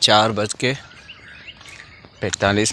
4:45